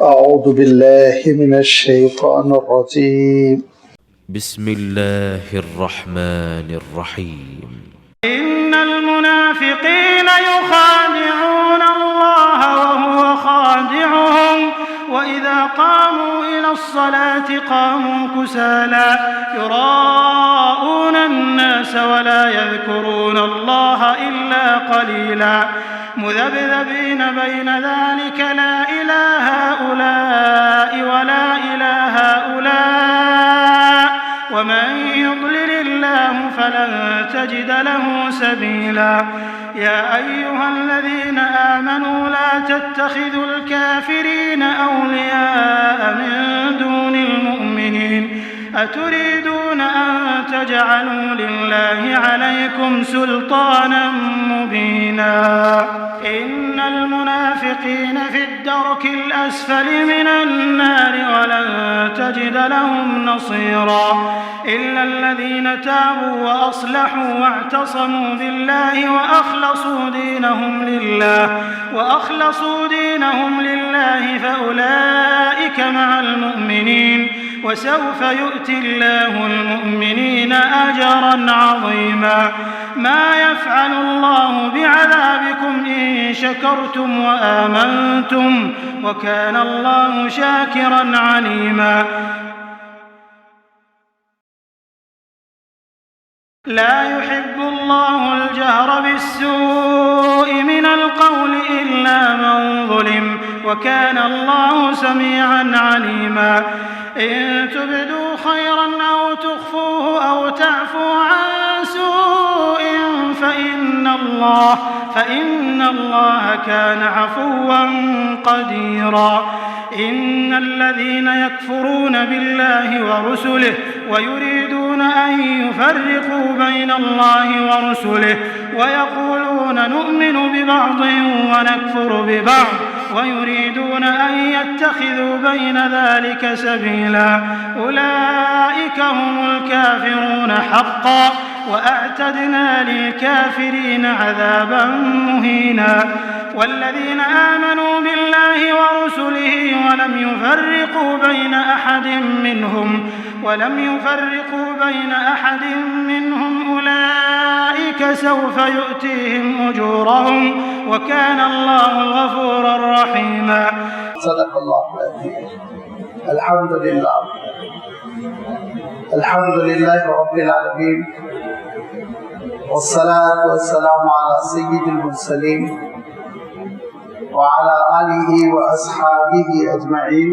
أعوذ بالله من الشيطان الرجيم بسم الله الرحمن الرحيم إن المنافقين يخادعون الله وهو خادعهم وإذا قاموا إلى الصلاة قاموا كسالى يراءون الناس ولا يذكرون الله إلا قليلا مذبذبين بين ذلك لا إله هؤلاء ولا إله هؤلاء ومن يضلل الله فلن تجد له سبيلا يا أيها الذين آمنوا لا تتخذوا الكافرين أولياء من دون المؤمنين أتريدون أن تجعلوا لله عليكم سلطانا مبينا إن المنافقين في الدرك الأسفل من النار ولن تجد لهم نصيرا إلا الذين تابوا وأصلحوا واعتصموا بالله وأخلصوا دينهم لله فأولئك مع المؤمنين وسوف يؤتي الله المؤمنين أجرا عظيما ما يفعل الله بعذابكم إن شكرتم وآمنتم وكان الله شاكرا عليما لا يحب الله الجهر بالسوء من القول إلا من ظلم وكان الله سميعا عليما إن تبدوا خيرا أو تخفوه أو تعفوا عن سوء فإن الله كان عفوا قديرا إن الذين يكفرون بالله ورسله ويريدون أن يفرقوا بين الله ورسله ويقولون نؤمن ببعض ونكفر ببعض ويريدون أن يتخذوا بين ذلك سبيلا أولئك هم الكافرون حقا وأعتدنا للكافرين عذابا مهينا والذين آمنوا بالله ورسله ولم يفرقوا بين أحد منهم أولئك سوف يؤتيهم أجورهم وكان الله غفورا رحيما صدق الله العظيم. الحمد لله رب العالمين والصلاة والسلام على سيد المرسلين وعلى آله وأصحابه أجمعين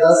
10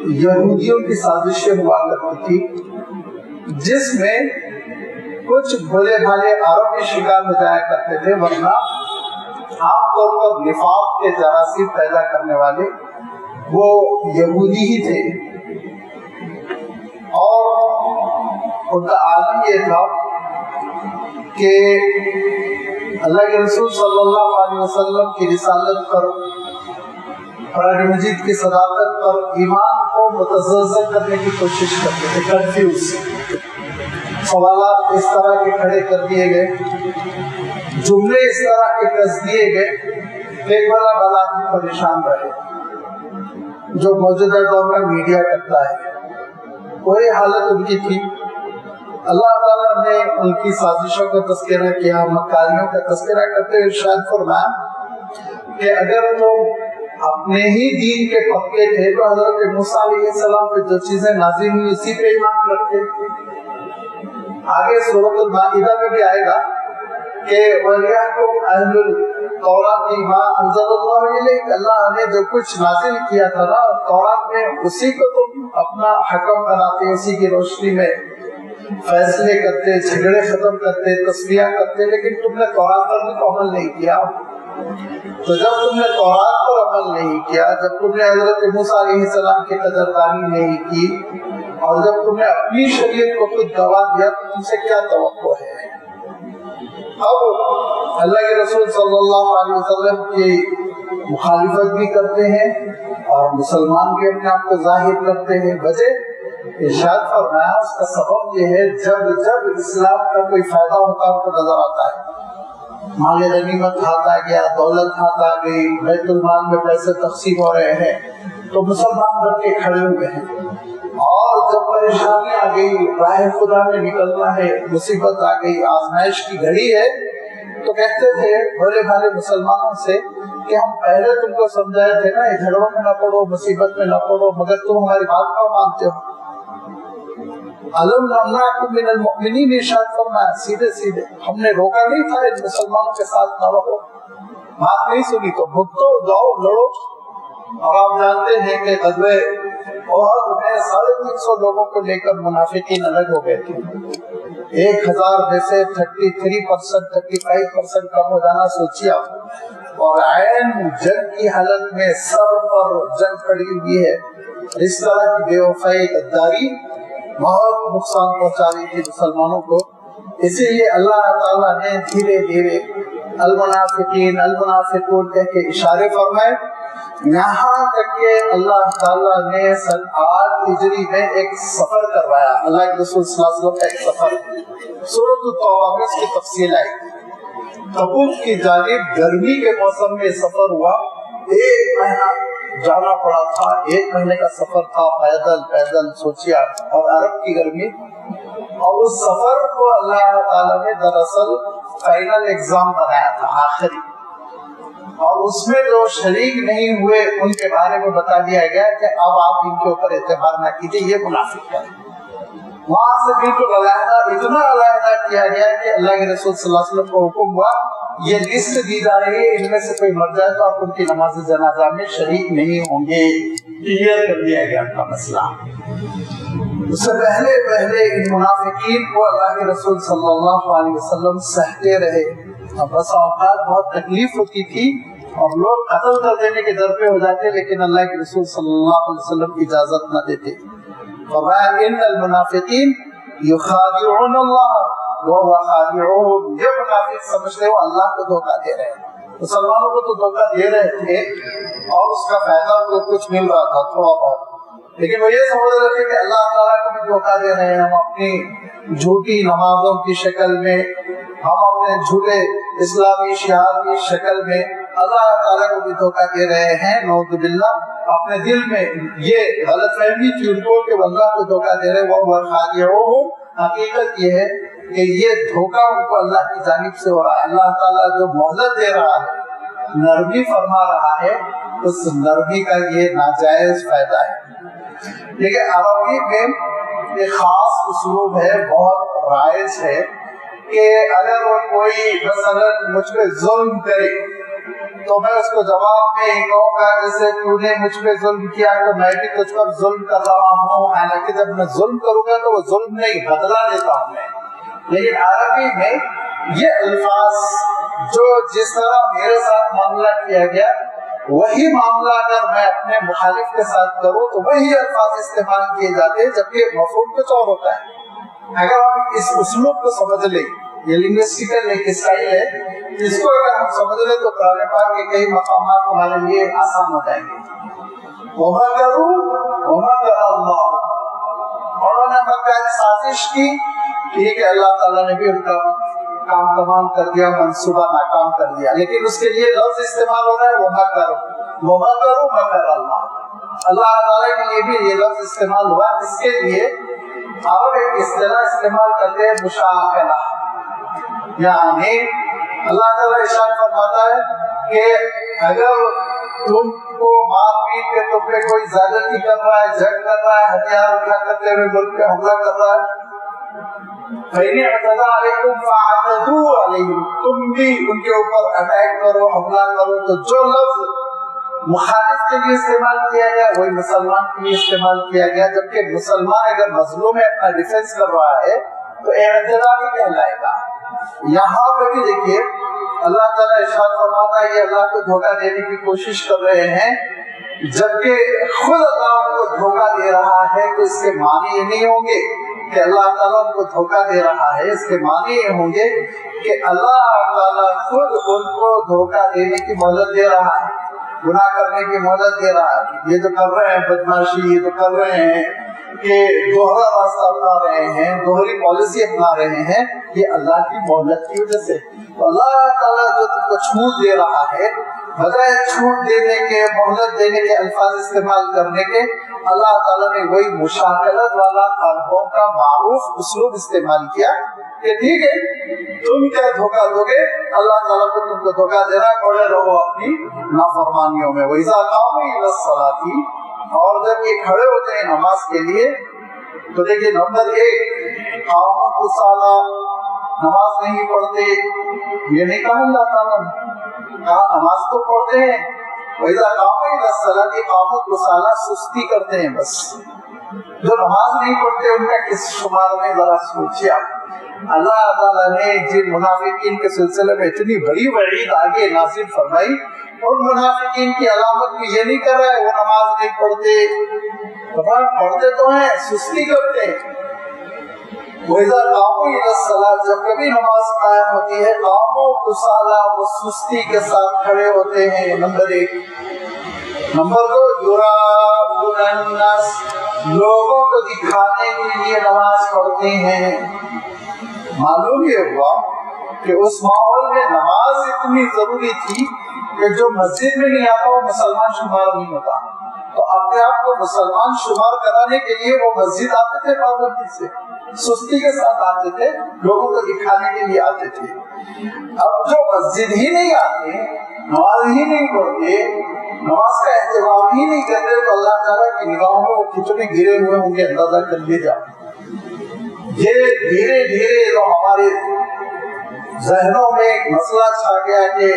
یہودیوں کی سازشیں ہوا کرتی تھی، جس میں کچھ بھولے بھالے عرب بھی شکار ہو جایا کرتے تھے، ورنہ عام طور پر نفاق کے جراثیم پیدا کرنے والے وہ یہودی ہی تھے۔ اور ان کا عالم یہ تھا کہ اللہ کے رسول صلی اللہ علیہ وسلم کی رسالت پر، قرآن مجید کی صداقت پر ایمان کو متزلزل کرنے کی کوشش کرتے تھے، کنفیوز۔ سوالات اس طرح کے کھڑے کر دیے گئے، جملے اس طرح کے کس دیے گئے کہ ایک بڑا آدمی پریشان رہے، جو موجودہ دور میں میڈیا کرتا ہے۔ وہی حالت ان کی تھی۔ اللہ تعالیٰ نے ان کی سازشوں کا تذکرہ کیا، مکاریوں کا تذکرہ کرتے ہوئے ارشاد فرمایا کہ اگر تم اپنے ہی دین کے پکے تھے تو حضرت موسیٰ علیہ السلام پہ جو چیزیں نازل ہوئی اسی پہ ایمان رکھتے۔ آگے سورۃ المائدہ میں بھی آئے گا کہ وَلْيَحْكُمْ أَهْلُ التَّوْرَاةِ مَا أَنزَلَ اللَّهُ إِلَيْكَ، اللہ نے جو کچھ نازل کیا تھا نا تورات میں، اسی کو تم اپنا حکم بناتے، اسی کی روشنی میں فیصلے کرتے، جھگڑے ختم کرتے، تصفیہ کرتے، لیکن تم نے تورات پر بھی تو عمل نہیں کیا۔ تو جب تم نے تورات پر عمل نہیں کیا، جب تم نے حضرت موسیٰ علیہ السلام کی قدردانی نہیں کی، اور جب تم نے اپنی شریعت کو خود گوا دیا، تو تم سے کیا توقع ہے؟ اب اللہ کے رسول صلی اللہ علیہ وسلم کی مخالفت بھی کرتے ہیں اور مسلمان بھی اپنے آپ کو ظاہر کرتے ہیں۔ وجہ ارشاد فرمایا، اس کا سبب یہ ہے جب جب اسلام کا کوئی فائدہ ہوتا ہے ان کو نظر آتا ہے، مال غنیمت ہاتھ آ گیا، دولت ہاتھ آ گئی، بیت المال میں پیسے تقسیم ہو رہے ہیں، تو مسلمان ڈٹ کے کھڑے ہوئے ہیں۔ اور جب پریشانی آ گئی، راہ خدا میں نکلنا ہے، مصیبت آ گئی، آزمائش کی گھڑی ہے، تو کہتے تھے بھولے بھالے مسلمانوں سے کہ ہم پہلے تم کو سمجھائے تھے نا، جھگڑوں میں نہ پڑو، مصیبت میں نہ پڑو، مگر تم ہماری بات کو مانتے ہو۔ علم نمنعکم من المؤمنین، ارشاد فرمایا سیدھے سیدھے، ہم نے روکا نہیں تھا ان مسلمانوں کے ساتھ نہ رہو، بات نہیں سنی تو بھگتو، جاؤ لڑو۔ اور آپ جانتے ہیں کہ غزوہ احد میں 350 لوگوں کو لے کر منافقین الگ ہو گئے تھے۔ 1000 میں سے 33%، 35% کم ہو جانا سوچیے آپ، اور عین جنگ کی حالت میں سر پر جنگ کھڑی ہوئی ہے۔ اس طرح کی بے وفائی، غداری بہت نقصان پہنچا رہی تھی مسلمانوں کو۔ اسی لیے اللہ تعالیٰ نے دھیرے دھیرے المنافقین المنافقون کہہ کے اشارے فرمائے، یہاں تک کہ اللہ تعالیٰ نے سن 8 ہجری میں ایک سفر کروایا، اللہ کے رسول صلی اللہ علیہ وسلم کا ایک سفر۔ سورۃ التوبہ میں اس کی تفصیل آئی۔ تبوک کی جانب گرمی کے موسم میں سفر ہوا، 1 مہینہ جانا پڑا تھا، 1 مہینے کا سفر تھا، پیدل سوچیے، اور عرب کی گرمی۔ اور اس سفر کو اللہ تعالیٰ نے دراصل فائنل ایگزام بنایا تھا، آخری، اور اس میں جو شریک نہیں ہوئے ان کے بارے میں بتا دیا گیا کہ اب آپ ان کے اوپر اعتبار نہ کیجیے، یہ منافق ہے۔ وہاں سے بالکل علیحدہ، اتنا علیحدہ کیا گیا کہ اللہ کے رسول صلی اللہ علیہ وسلم کو حکم ہوا، یہ لسٹ دی جا رہی ہے، ان میں سے کوئی مر جائے تو آپ ان کی نماز جنازہ میں شریک نہیں ہوں گے۔ کلیئر کر دیا گیا ان کا مسئلہ۔ اس سے پہلے ان منافقین کو اللہ کے رسول صلی اللہ علیہ وسلم سہتے رہے، اور بس اوقات بہت تکلیف ہوتی تھی اور لوگ قتل کر دینے کے در پہ ہو جاتے، لیکن اللہ کے رسول صلی اللہ علیہ وسلم اجازت نہ دیتے۔ فرمایا ان المنافقین یخادعون اللہ وهو خادعهم، یہ منافق سمجھتے ہو اللہ کو دھوکہ دے رہے ہیں۔ مسلمانوں کو تو دھوکہ دے رہے تھے اور اس کا فائدہ کو کچھ مل رہا تھا تھوڑا بہت، لیکن وہ یہ سمجھ رہے تھے کہ اللہ تعالیٰ کو بھی دھوکہ دے رہے ہیں، ہم اپنی جھوٹی نمازوں کی شکل میں، ہم اپنے جھوٹے اسلامی شعار کی شکل میں اللہ تعالیٰ کو بھی دھوکہ دے رہے ہیں، نعوذ باللہ۔ اپنے دل میں یہ غلط فہمی تھی ان کو کہ وہ اللہ کو دھوکہ دے رہے، وہ خادعوہم، حقیقت یہ ہے کہ یہ دھوکہ ان کو اللہ کی جانب سے ہو رہا ہے۔ اللہ تعالیٰ جو مہلت دے رہا ہے، نرمی فرما رہا ہے، اس نرمی کا یہ ناجائز فائدہ ہے۔ لیکن عربی میں ایک خاص اسلوب ہے، بہت رائج ہے، کہ اگر وہ کوئی مثلا مجھ پہ ظلم کرے تو میں اس کو جواب میں کہوں گا جیسے تو نے مجھ پہ ظلم کیا تو میں بھی تجھ پر ظلم کر رہا ہوں، حالانکہ جب میں ظلم کروں گا تو وہ ظلم نہیں، بدلہ لیتا ہوں میں۔ لیکن عربی میں یہ الفاظ جو جس طرح میرے ساتھ معاملہ کیا گیا وہی معاملہ اگر میں اپنے مخالف کے ساتھ کروں تو وہی الفاظ استعمال کیے جاتے ہیں، جبکہ مفہوم کچھ اور ہوتا ہے۔ اگر ہم اس اسلوب کو سمجھ لیں، یہ لنگوسٹیکل ایک اسٹائل ہے، اس کو اگر ہم سمجھ لیں تو قرآن پاک کے کئی مقامات ہمارے لیے آسان ہو جائیں گے۔ وَمَكَرُوا وَمَكَرَ اللَّهُ، انہوں نے مکر سازش کی، ٹھیک ہے، اللہ تعالیٰ نے بھی ان کا کام تمام کر دیا، منصوبہ ناکام کر دیا، لیکن اس کے لیے لفظ استعمال ہو رہا ہے وَمَكَرُوا مَكَرَ اللَّهُ، اللہ تعالیٰ کے لیے بھی یہ لفظ استعمال ہوا۔ اس کے لیے عرب ایک اصطلاح استعمال کرتے ہیں مشاکلہ، یعنی اللہ تعالیٰ ارشاد فرماتا ہے کہ اگر تم کو مار پیٹ کے تم پہ کوئی زیادتی کر رہا ہے، جنگ کر رہا ہے، ہتھیار اٹھا کرتے ہوئے ملک پہ حملہ کر رہا ہے، فَإِنِ اعْتَدَىٰ عَلَيْكُمْ فَاعْتَدُوا عَلَيْهِ، تم بھی ان کے اوپر اٹیک کرو، حملہ کرو۔ تو جو لفظ مخالف کے لیے استعمال کیا گیا وہی مسلمان کے لیے استعمال کیا گیا، جبکہ مسلمان اگر مظلوم ہے اپنا ڈیفینس کر رہا ہے تو اعتداء نہیں کہلائے گا۔ یہاں پہ بھی دیکھیے اللہ تعالیٰ ارشاد فرماتا ہے یہ اللہ کو دھوکہ دینے کی کوشش کر رہے ہیں، جبکہ خود اللہ ان کو دھوکہ دے رہا ہے، تو اس کے معنی یہ نہیں ہوں گے کہ اللہ تعالیٰ ان کو دھوکہ دے رہا ہے، اس کے معنی یہ ہوں گے کہ اللہ تعالیٰ خود ان کو دھوکہ دینے کی مہلت دے رہا ہے، گناہ کرنے کی مہلت دے رہا ہے۔ یہ جو کر رہے ہیں بدماشی، یہ جو کر رہے ہیں کہ دوہرا راستہ اپنا رہے ہیں، دوہری پالیسی اپنا رہے ہیں، یہ اللہ کی مہلت کی وجہ سے۔ اللہ تعالیٰ جو تم کو چھوٹ دے رہا ہے، بجائے چھوٹ دینے کے، مہلت دینے کے الفاظ استعمال کرنے کے، اللہ تعالیٰ نے وہی مشاکلت والا عربوں کا معروف اسلوب استعمال کیا کہ ٹھیک ہے تم کیا دھوکہ دو گے، اللہ تعالیٰ کو تم کو دھوکہ دے رہا ہے، پڑے رہو اپنی نافرمانیوں میں۔ وَإِذَا قَامُوا إِلَى الصَّلَاةِ، اور جب یہ کھڑے ہوتے ہیں نماز کے لیے تو دیکھیے نمبر 1 قاموا کسالى، نماز نہیں پڑھتے، یہ نہیں کہا اللہ تعالیٰ نے، کہا نماز تو پڑھتے ہیں۔ وَإِذَا قَامُوا إِلَى الصَّلَاةِ قَامُوا كُسَالَىٰ، سستی کرتے ہیں بس۔ جو نماز نہیں پڑھتے ان کا کس شمار میں ذرا سوچیے آپ۔ اللہ تعالیٰ نے جن منافقین کے سلسلے میں اتنی بڑی وعید آگے نازل فرمائی، ان منافقین کی علامت بھی یہ نہیں کر رہا ہے وہ نماز نہیں پڑھتے، پڑھتے تو ہیں، سستی کرتے ہیں۔ وَإِذَا قَامُوا إِلَى الصَّلَاةِ، جب کبھی نماز قائم ہوتی ہے، قَامُوا كُسَالَىٰ، وہ سستی کے ساتھ کھڑے ہوتے ہیں، نمبر 1۔ نمبر 2 يُرَاءُونَ النَّاسَ، لوگوں کو دکھانے کے لیے نماز پڑھتے ہیں۔ معلوم یہ ہوا کہ اس ماحول میں نماز اتنی ضروری تھی کہ جو مسجد میں نہیں آتا وہ مسلمان شمار نہیں ہوتا، تو اپنے آپ کو مسلمان شمار کرانے کے لیے وہ مسجد آتے تھے، پابندی سے، سستی کے ساتھ آتے تھے، لوگوں کو دکھانے کے لیے آتے تھے۔ اب جو مسجد ہی نہیں آتے، نماز ہی نہیں پڑھتے، نماز کا اہتمام ہی نہیں کرتے، تو اللہ تعالیٰ کی نگاہوں میں وہ کتنے گرے ہوئے ہوں گے اندازہ کر لیے جاؤ۔ یہ دھیرے دھیرے جو ہمارے ذہنوں میں ایک مسئلہ چھا گیا کہ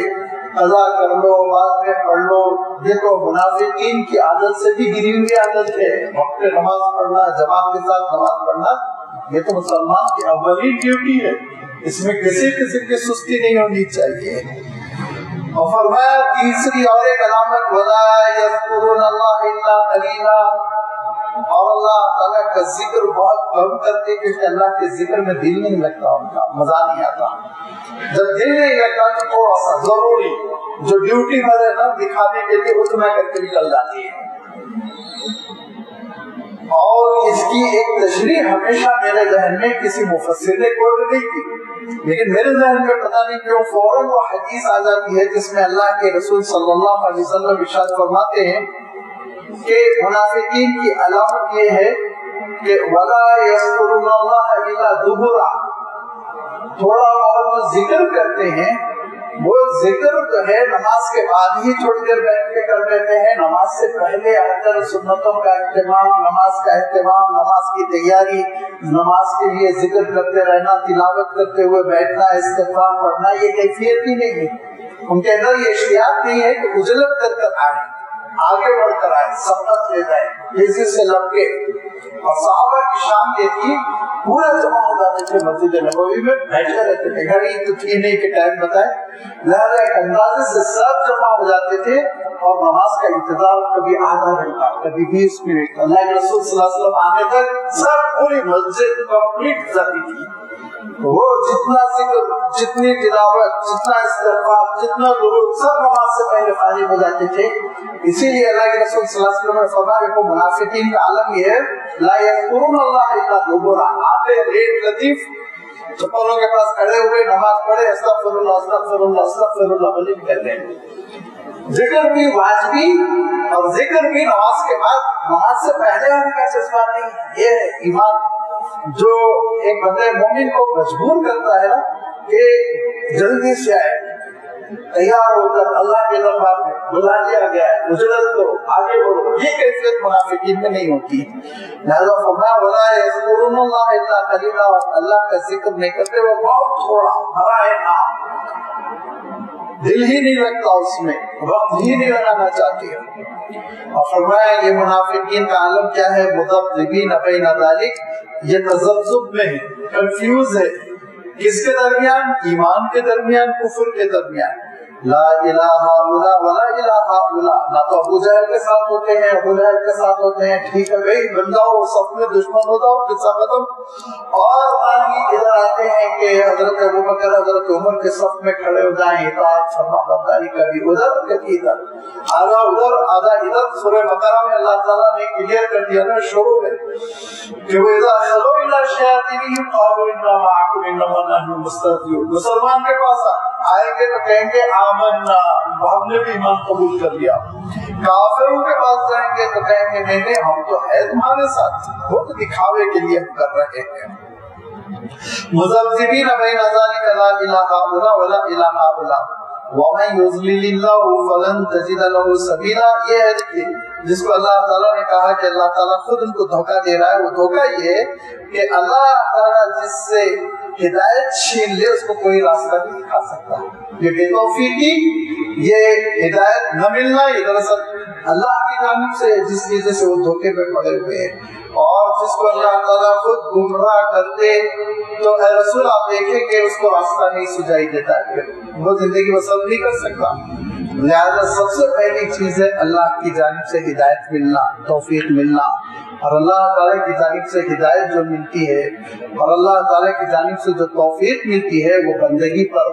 قضا کر لو، بعد میں پڑھ لو، یہ تو منافقین کی عادت سے بھی گری ہوئی عادت ہے۔ وقت نماز پڑھنا، جماعت کے ساتھ نماز پڑھنا، یہ تو مسلمان کی اولین ڈیوٹی ہے، اس میں کسی قسم کی سستی نہیں ہونی چاہیے۔ اور فرمایا تیسری اور ایک علامت وَلَا يَذْكُرُونَ اللَّهَ إِلَّا قَلِيلًا، اور اللہ تعالیٰ کا ذکر بہت کم کرتے، کیونکہ اللہ کے ذکر میں دل نہیں لگتا، ان کا مزہ نہیں آتا۔ جب دل نہیں لگتا تو تھوڑا سا ضروری جو ڈیوٹی میں ہے نا دکھانے کے لیے اتنا کر کے نکل جاتی ہے۔ اور اس کی ایک تشریح ہمیشہ میرے ذہن میں کسی مفسر نے کوٹ نہیں کی، لیکن میرے ذہن میں پتہ نہیں کیوں فوراً وہ حدیث آ جاتی ہے جس میں اللہ کے رسول صلی اللہ علیہ وسلم ارشاد فرماتے ہیں کہ منافقین کی علامت یہ ہے کہ وَلَا يَذْكُرُونَ اللَّهَ إِلَّا دُبُرًا، تھوڑا بہت جو ذکر کرتے ہیں وہ ذکر جو ہے نماز کے بعد ہی تھوڑی دیر بیٹھ کے کر لیتے ہیں، نماز سے پہلے اکثر سنتوں کا اہتمام، نماز کا اہتمام، نماز کی تیاری، نماز کے لیے ذکر کرتے رہنا، تلاوت کرتے ہوئے بیٹھنا، استغفار پڑھنا، یہ کیفیت ہی نہیں ہے۔ ان کے اندر یہ اشتیاق نہیں ہے کہ اجلت کر آئے، آگے بڑھ کر آئے، سبقت لے جائے تیزی سے لپکے. اور صحابہ کی شان یہ تھی پورا جمع ہو جاتے تھے مسجد نبوی میں، بیٹھے رہتے تھے، گھڑی تو تھی نہیں کہ ٹائم بتائے، لہذا ایک اندازے سے سب جمع ہو جاتے تھے اور نماز کا انتظار کبھی آدھا گھنٹہ کبھی 20 منٹ، اللہ کے رسول صلی اللہ علیہ وسلم آنے تک سب پوری مسجد کمپلیٹ جاتی تھی. وہ جتنا ذکر، جتنی تلاوت، جتنا استغفار، جتنا درود سب نماز سے پہلے فارغ ہو جاتے تھے. اسی لیے اللہ کے رسول صلی اللہ علیہ وسلم نے فرمایا کہ منافقین کا عالم یہ ہے لا یذکرون اللہ الا دبرا، آتے لیٹ لطیف چپلوں کے پاس کھڑے ہوئے نماز پڑھے استغفر اللہ استغفر اللہ استغفر اللہ بلی کر رہے ہیں. ذکر بھی واجبی اور ذکر بھی نماز کے بعد، نماز سے پہلے ہونے کا جذبہ نہیں. یہ ہے ایمان جو ایک بندے مومن کو مجبور کرتا ہے نا کہ جلدی سے آئے، تیار ہو کر اللہ کے دربار میں بلا لیا گیا ہے، اجرت کرو، آگے بڑھو. یہ کیفیت منافقین میں نہیں ہوتی. لہذا فرمایا ولا یذکرون اللہ الا قلیلا، اللہ کا ذکر نہیں کرتے، وہ بہت تھوڑا بھرا ہے نام، دل ہی نہیں لگتا اس میں، وقت ہی نہیں لگانا چاہتی ہے. اور فرمایا یہ منافقین کا عالم کیا ہے، مذبذبین بین ذلک، یہ تذبذب میں ہے، کنفیوز ہے. کس کے درمیان؟ ایمان کے درمیان، کفر کے درمیان. لا الہ الا ولا الہ الا، نہ تو ابو جہل کے ساتھ ہوتے ہیں، ابو جہل کے ساتھ ہوتے ہیں، ٹھیک ہے بھائی بندہ ہو صف میں دشمن ہو جاؤ قصہ ختم. اور نہ ہی ادھر آتے ہیں کہ حضرت ابوبکر حضرت عمر کے صف میں کھڑے ہو جائیں، اطاعت فرما برداری کبھی ادھر کبھی ادھر، آدھا ادھر آدھا ادھر. سورہ بقرہ میں اللہ تعالیٰ نے کلیئر کر دیا نا شروع میں کہ وہ اذا خلوا الی شیاطینہم قالوا انا معکم انما نحن مستہزئون. مسلمان کے پاس آئیں گے تو کہیں گے آمنا، ہم نے بھی ایمان قبول کر لیا. کافروں کے پاس جائیں گے تو کہیں گے نہیں نہیں ہم تو ہے تمہارے ساتھ، وہ تو دکھاوے کے لیے ہم کر رہے ہیں. مذبذبین بین ذلک لا الہ الا ولا الہ الا ومن یضلل اللہ فلن تجد له سبیلا. یہ ہے دیکھیے جس کو اللہ تعالیٰ نے کہا کہ اللہ تعالیٰ خود ان کو دھوکہ دے رہا ہے. وہ دھوکہ یہ ہے کہ اللہ تعالیٰ جس سے ہدایت چھین لے اس کو کوئی راستہ نہیں دکھا سکتا. یہ بے توفیقی، یہ ہدایت نہ ملنا، یہ دراصل اللہ کی جانب سے جس چیز سے وہ دھوکے میں پڑے ہوئے ہیں. اور جس کو اللہ تعالیٰ خود گمراہ کر دے تو اے رسول آپ دیکھیں کہ اس کو راستہ نہیں سجائی دیتا ہے، وہ زندگی بسر نہیں کر سکتا. لہذا سب سے پہلی چیز ہے اللہ کی جانب سے ہدایت ملنا، توفیق ملنا. اور اللہ تعالیٰ کی جانب سے ہدایت جو ملتی ہے اور اللہ تعالیٰ کی جانب سے جو توفیق ملتی ہے وہ بندگی پر،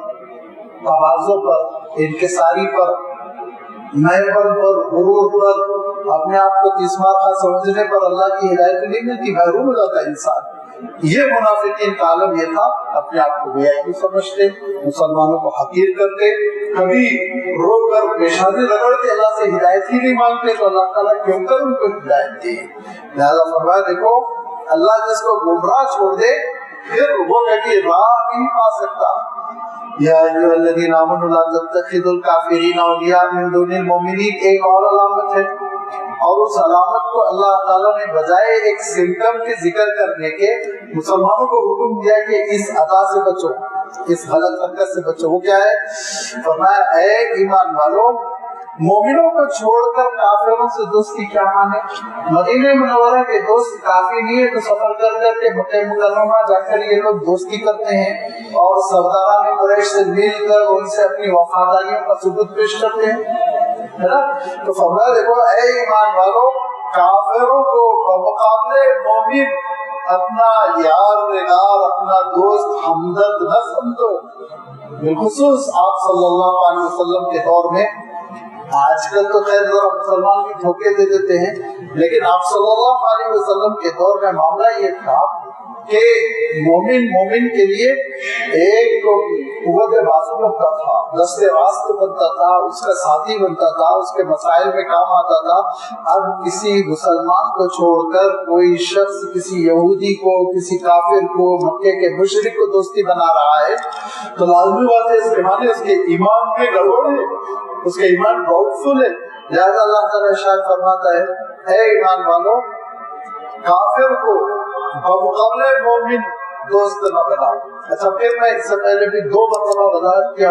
تواضع پر، انکساری پر، محبت پر، غرور پر، اپنے آپ کو تیسمار خاص سمجھنے پر اللہ کی ہدایت نہیں ملتی، محروم ہو جاتا ہے انسان. یہ منافقین کا عالم یہ تھا، اپنے آپ کو VIP سمجھتے، مسلمانوں کو حقیر کرتے، کبھی رو کر پیشانی رگڑ کے اللہ سے ہدایت ہی نہیں مانگتے تو اللہ تعالیٰ کیوں کر ان کو ہدایت دی. لہذا فرمایا دیکھو اللہ جس کو گمراہ چھوڑ دے پھر وہ کبھی راہ نہیں پا سکتا. یا ایھا الذین آمنوا لا تتخذوا الکافرین اولیاء من دون المؤمنین، ایک اور علامت ہے. اور اس علامت کو اللہ تعالیٰ نے بجائے ایک سمٹم کے ذکر کرنے کے مسلمانوں کو حکم دیا کہ اس عطا سے بچو، اس غلط حرکت سے بچو. وہ کیا ہے؟ فرمایا اے ایمان والوں، مومنوں کو چھوڑ کر کافروں سے دوستی کیا مانے؟ مدینہ منورہ کے دوست کافی نہیں ہے تو سفر کر کر کے مکہ مکرمہ جا کر یہ لوگ دوستی کرتے ہیں اور سرداران قریش سے مل کر ان سے اپنی وفاداریوں کا ثبوت پیش کرتے ہیں، ہے نا؟ تو فرمایا دیکھو اے ایمان والوں، کافروں کو بمقابلے مومن اپنا یار نگار، اپنا دوست ہمدرد نہ سمجھو. بالخصوص آپ صلی اللہ علیہ وسلم کے دور میں، آج کل تو خیر ذرا مسلمان بھی دھوکے دے دیتے ہیں، لیکن آپ صلی اللہ علیہ وسلم کے دور میں معاملہ یہ تھا کہ مومن کے لیے ایک قوت بازو بنتا تھا، دست راست بنتا تھا، اس کا ساتھی بنتا تھا، اس کے مسائل میں کام آتا تھا. اب کسی مسلمان کو چھوڑ کر کوئی شخص کسی یہودی کو، کسی کافر کو، مکے کے مشرک کو دوستی بنا رہا ہے تو لازمی بات ہے اس کے معنی اس کے ایمان میں گڑبڑ ہے، اس کا ایمان ڈاؤٹ فل ہے. لہذا اللہ تعالیٰ ارشاد فرماتا ہے اے ایمان والو، کافر کو بمقابلے مومن دوست نہ بناؤ. اچھا پھر میں اس سے پہلے بھی 2 مرتبہ وضاحت کیا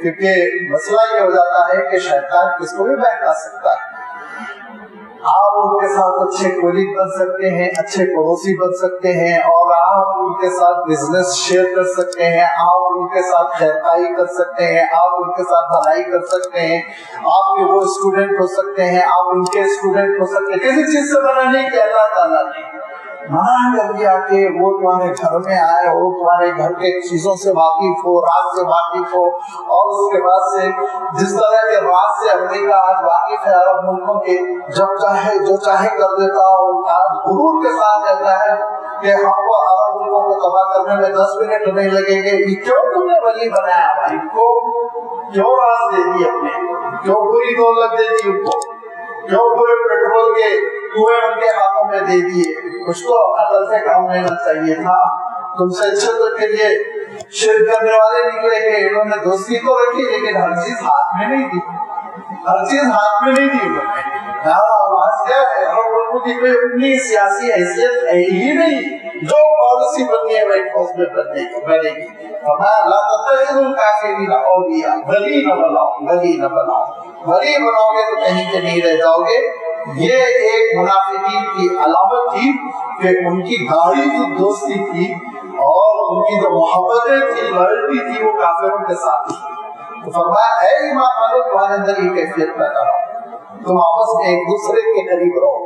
کیونکہ مسئلہ یہ ہو جاتا ہے کہ شیطان کس کو بھی بہکا سکتا ہے. آپ ان کے ساتھ اچھے کولیگ بن سکتے ہیں, اچھے پڑوسی بن سکتے ہیں, اور آپ ان کے ساتھ بزنس شیئر کر سکتے ہیں, آپ ان کے ساتھ خیرخواہی کر سکتے ہیں, آپ ان کے ساتھ بھلائی کر سکتے ہیں, آپ کے وہ اسٹوڈنٹ ہو سکتے ہیں, آپ ان کے اسٹوڈنٹ ہو سکتے ہیں. کسی چیز سے منع نہیں کیا اللہ تعالیٰ نے, منع کر دیا کہ وہ تمہارے گھر میں آئے, وہ تمہارے گھر کے چیزوں سے واقف ہو, راز سے واقف ہو. اور اس کے بعد سے جس طرح کے راز سے امریکہ آج واقف ہے عرب ملکوں کے, جب چاہے جو چاہے کر دیتا ہو, آج غرور کے ساتھ کہتا ہے کہ ہم کو عرب ملکوں کو تباہ کرنے میں 10 منٹ نہیں لگیں گے. کیوں تم نے ولی بنایا بھائی کو, کیوں راز دے دی اپنے, کیوں پوری دولت دے دی ان کو, کیوں پورے پیٹرول کے کنویں ان کے ہاتھوں میں دے دیے. کچھ تو عقل سے کام لینا چاہیے تھا. تم سے اچھے تو پھر یہ شرک کرنے والے نکلے کہ انہوں نے دوستی تو رکھی لیکن ہر چیز ہاتھ میں نہیں دی, ہر چیز ہاتھ میں نہیں دی انہوں نے. آواز کیا ہے, اور ان کی کوئی اپنی سیاسی حیثیت ہے ہی نہیں, جو پالیسی بننی ہے وائٹ ہاؤس میں بنے گی. لا تتخذوا الکافرین اولیاء, ولی نہ بناؤ, ولی نہ بناؤ. ولی بناؤ گے تو کہیں کے نہیں رہ جاؤ گے. یہ ایک منافقین کی علامت تھی کہ ان کی گاڑی جو دوستی تھی اور ان کی جو محبتیں تھی, لائلٹی تھی, وہ کافروں کے ساتھ تھی. تو فرمایا اے ایمان والو تمہارے اندر یہ کیفیت پیدا رہو, تم آپس میں ایک دوسرے کے قریب رہو.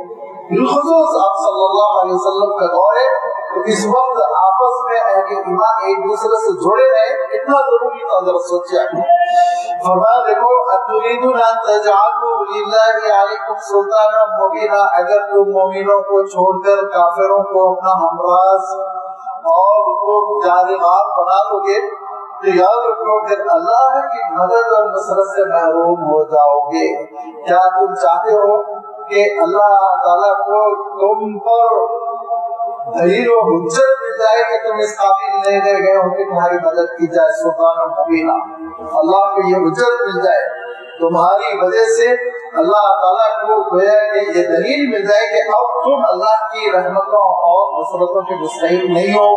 بالخصوص آپ صلی اللہ علیہ وسلم کا دور ہے تو اس وقت آپس میں اہل ایمان ایک دوسرے سے جڑے رہے, اتنا ضروری تھا. ذرا سوچیا فرمایا دیکھو اتریدون ان تجعلوا للہ علیکم سلطانا مبینا, اگر تم مومنوں کو چھوڑ کر کافروں کو اپنا ہمراز اور تم جانبدار بنا لو گے تو یاد رکھو پھر اللہ کی مدد اور نصرت سے محروم ہو جاؤ گے. کیا تم چاہتے ہو کہ اللہ تعالیٰ کو تم پر دلیل و حجت مل جائے کہ تم اس قابل نہیں رہ گئے ہو کہ تمہاری مدد کی جائے؟ سلطان مبینہ, اللہ کو یہ حجت مل جائے تمہاری وجہ سے, اللہ تعالیٰ کو گویا کہ یہ دلیل مل جائے کہ اب تم اللہ کی رحمتوں اور نصرتوں کے مستحق نہیں ہو,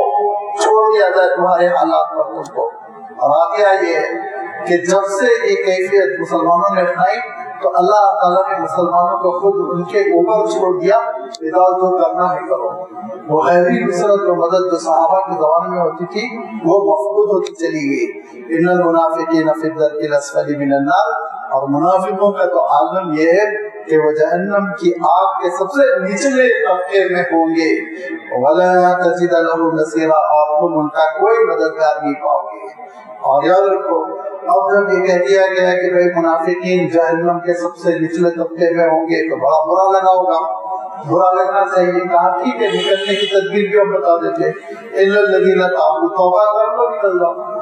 چھوڑ دیا جائے تمہارے حالات پر تم کو. اور واقعہ یہ ہے کہ جب سے یہ کیفیت مسلمانوں نے اپنائی تو اللہ تعالیٰ نے مسلمانوں کو خود ان کے اوپر چھوڑ دیا, بتاؤ جو کرنا ہے کرو. وہ غیبی نصرت و مدد جو صحابہ کے زمانے میں ہوتی تھی وہ مفقود ہوتی چلی گئی. ان المنافقین فی الدرک الاسفل من النار, اور منافقوں کا تو عالم یہ ہے کہ وہ جہنم کی آگ کے سب سے نچلے طبقے میں ہوں گے. ولا تجد لهم نصیرا, اور تم ان کا کوئی مددگار نہیں پاؤ گے. اور یاد رکھو اب جب یہ کہہ دیا گیا ہے کہ بھائی منافقین جہنم کے سب سے نچلے طبقے میں ہوں گے تو بڑا برا لگا ہوگا, برا لگنا چاہیے. کہا ٹھیک ہے نکلنے کی تدبیر بھی ہم بتا دیتے, الا الذین تابوا, توبہ کر لو نکل جاؤ.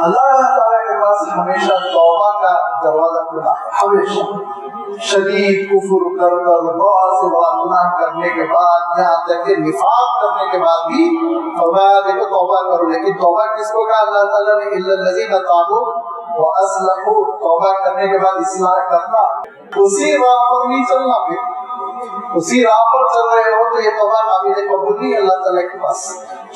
اللہ تعالیٰ کے پاس ہمیشہ توبہ کا دروازہ کھلا ہے, ہمیشہ. شدید کفر کر کر بڑا سے بڑا گناہ کرنے کے بعد, یہاں تک کہ نفاق کرنے کے بعد بھی فرمایا دیکھو توبہ کرو. لیکن توبہ کس کو کہا اللہ تعالیٰ نے؟ الا الذین تابوا واصلحوا, توبہ کرنے کے بعد اصلاح کرنا, اسی راہ پر نہیں چلنا. پھر اسی راہ پر چل رہے ہو تو یہ توبہ قابل قبول نہیں اللہ تعالیٰ کے پاس.